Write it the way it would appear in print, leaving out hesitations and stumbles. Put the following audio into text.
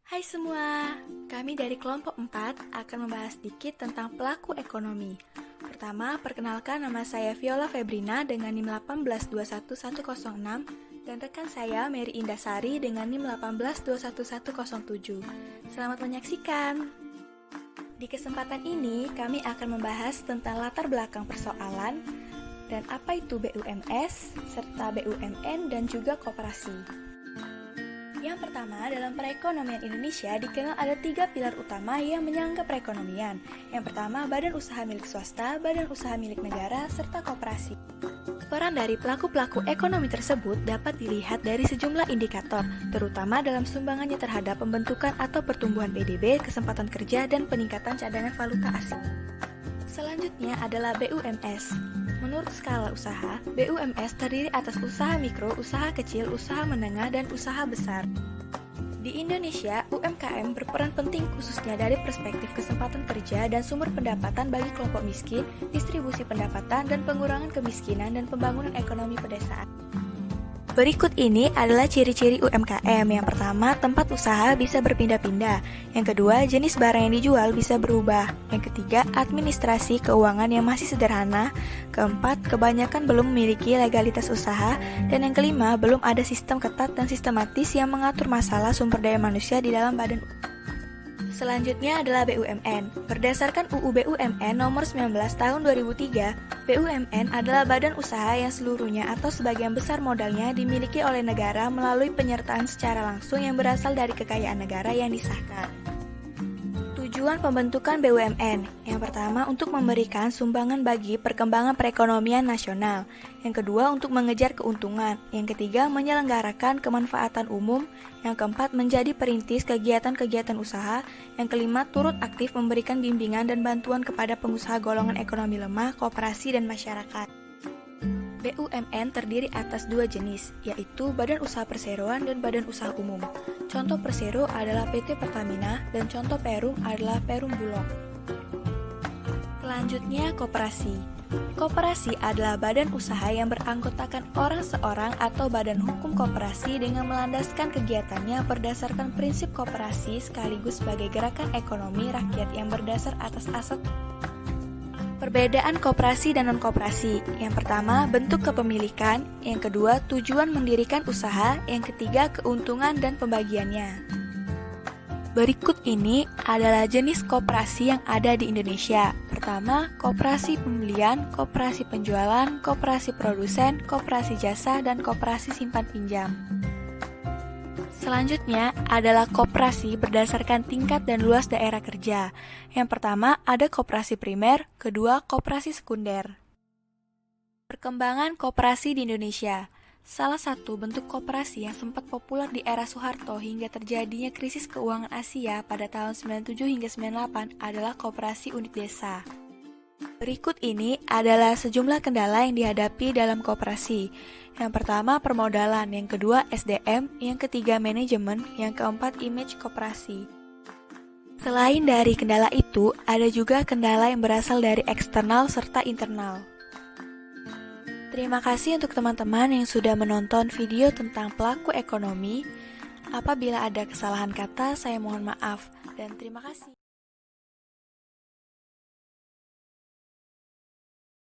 Hai semua, kami dari kelompok 4 akan membahas sedikit tentang pelaku ekonomi. Pertama, perkenalkan nama saya Viola Febrina dengan NIM 1821106 dan rekan saya Mary Indasari dengan NIM 1821107. Selamat menyaksikan. Di kesempatan ini, kami akan membahas tentang latar belakang persoalan dan apa itu BUMS, serta BUMN dan juga koperasi. Yang pertama, dalam perekonomian Indonesia dikenal ada 3 pilar utama yang menyangga perekonomian. Yang pertama, badan usaha milik swasta, badan usaha milik negara, serta koperasi. Peran dari pelaku-pelaku ekonomi tersebut dapat dilihat dari sejumlah indikator, terutama dalam sumbangannya terhadap pembentukan atau pertumbuhan PDB, kesempatan kerja, dan peningkatan cadangan valuta asing. Selanjutnya adalah BUMS. Menurut skala usaha, BUMS terdiri atas usaha mikro, usaha kecil, usaha menengah, dan usaha besar. Di Indonesia, UMKM berperan penting khususnya dari perspektif kesempatan kerja dan sumber pendapatan bagi kelompok miskin, distribusi pendapatan, dan pengurangan kemiskinan dan pembangunan ekonomi pedesaan. Berikut ini adalah ciri-ciri UMKM. Yang pertama, tempat usaha bisa berpindah-pindah. Yang kedua, jenis barang yang dijual bisa berubah. Yang ketiga, administrasi keuangan yang masih sederhana. Keempat, kebanyakan belum memiliki legalitas usaha. Dan yang kelima, belum ada sistem ketat dan sistematis yang mengatur masalah sumber daya manusia di dalam badan. Selanjutnya adalah BUMN. Berdasarkan UU BUMN nomor 19 tahun 2003, BUMN adalah badan usaha yang seluruhnya atau sebagian besar modalnya dimiliki oleh negara melalui penyertaan secara langsung yang berasal dari kekayaan negara yang disahkan. Tujuan pembentukan BUMN. Yang pertama, untuk memberikan sumbangan bagi perkembangan perekonomian nasional. Yang kedua, untuk mengejar keuntungan. Yang ketiga, menyelenggarakan kemanfaatan umum. Yang keempat, menjadi perintis kegiatan-kegiatan usaha. Yang kelima, turut aktif memberikan bimbingan dan bantuan kepada pengusaha golongan ekonomi lemah, koperasi, dan masyarakat. BUMN terdiri atas 2 jenis, yaitu Badan Usaha Perseroan dan Badan Usaha Umum. Contoh persero adalah PT Pertamina dan contoh Perum adalah Perum Bulog. Selanjutnya, koperasi. Koperasi adalah badan usaha yang beranggotakan orang seorang atau badan hukum koperasi dengan melandaskan kegiatannya berdasarkan prinsip koperasi sekaligus sebagai gerakan ekonomi rakyat yang berdasar atas aset. Perbedaan koperasi dan non-koperasi. Yang pertama, bentuk kepemilikan. Yang kedua, tujuan mendirikan usaha. Yang ketiga, keuntungan dan pembagiannya. Berikut ini adalah jenis koperasi yang ada di Indonesia. Pertama, koperasi pembelian, koperasi penjualan, koperasi produsen, koperasi jasa, dan koperasi simpan pinjam. Selanjutnya adalah koperasi berdasarkan tingkat dan luas daerah kerja. Yang pertama ada koperasi primer, kedua koperasi sekunder. Perkembangan koperasi di Indonesia. Salah satu bentuk koperasi yang sempat populer di era Soeharto hingga terjadinya krisis keuangan Asia pada tahun 97 hingga 98 adalah koperasi unit desa. Berikut ini adalah sejumlah kendala yang dihadapi dalam koperasi. Yang pertama permodalan, yang kedua SDM, yang ketiga manajemen, yang keempat image koperasi. Selain dari kendala itu, ada juga kendala yang berasal dari eksternal serta internal. Terima kasih untuk teman-teman yang sudah menonton video tentang pelaku ekonomi. Apabila ada kesalahan kata, saya mohon maaf dan terima kasih.